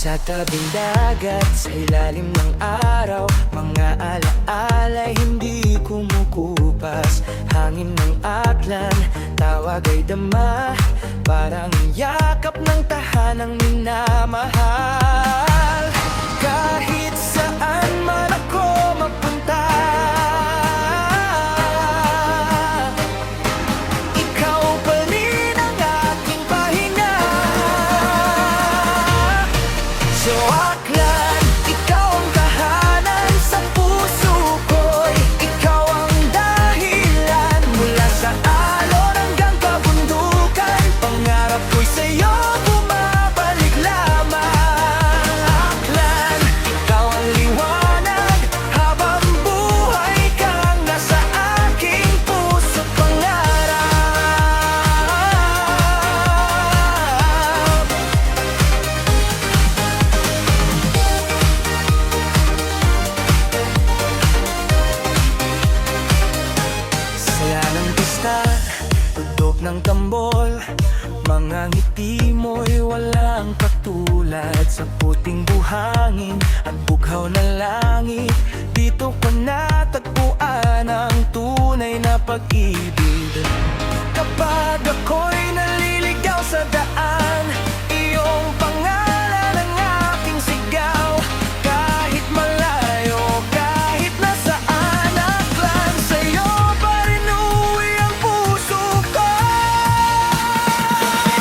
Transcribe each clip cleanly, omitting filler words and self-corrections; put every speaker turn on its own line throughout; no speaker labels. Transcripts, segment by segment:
Sa tabing dagat, sa ilalim ng araw, mga alaala'y hindi kumukupas. Hangin ng aklan, tawag ay dama, parang yakap ng tahanang minamahal. Kahit saan man ako magpunta, ikaw pa rin ang aking pahinga. So aklan, ikaw ang tahanan sa puso ko'y ikaw ang dahilan. Mula sa alon hanggang kabundukan, pangarap ko'y sa'yo bumabalik lamang. Aklan, ikaw ang liwanag, habang buhay kang nasa aking puso't pangarap. Saya ng pista, tugtog ng tambol, mga ngiti mo'y walang katulad. Sa puting buhangin at bughaw na langit, dito ko natagpuan ang tunay na pag-ibig. Kapag ako'y naliligaw sa daan, iyong pangalan ang aking sigaw. Kahit malayo, kahit nasaan, aklan, sa'yo pa rin uuwi ang puso ko.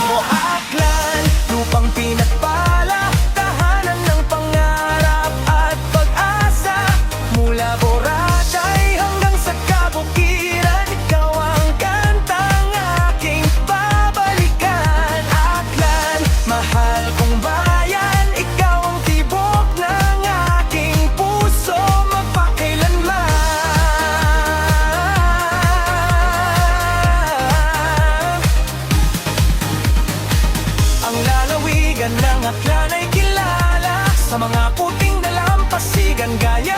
O aklan, lupang pinagpala, tahanan ng pangarap at pag-asa. Mula Boracay hanggang sa kabukiran, ikaw ang kantang aking babalikan. Aklan, mahal kong bayan, ikaw ang tibok ng aking puso magpakailanman. Ang lalawigan ng aklan ay kilala sa mga puting dalampasigan gaya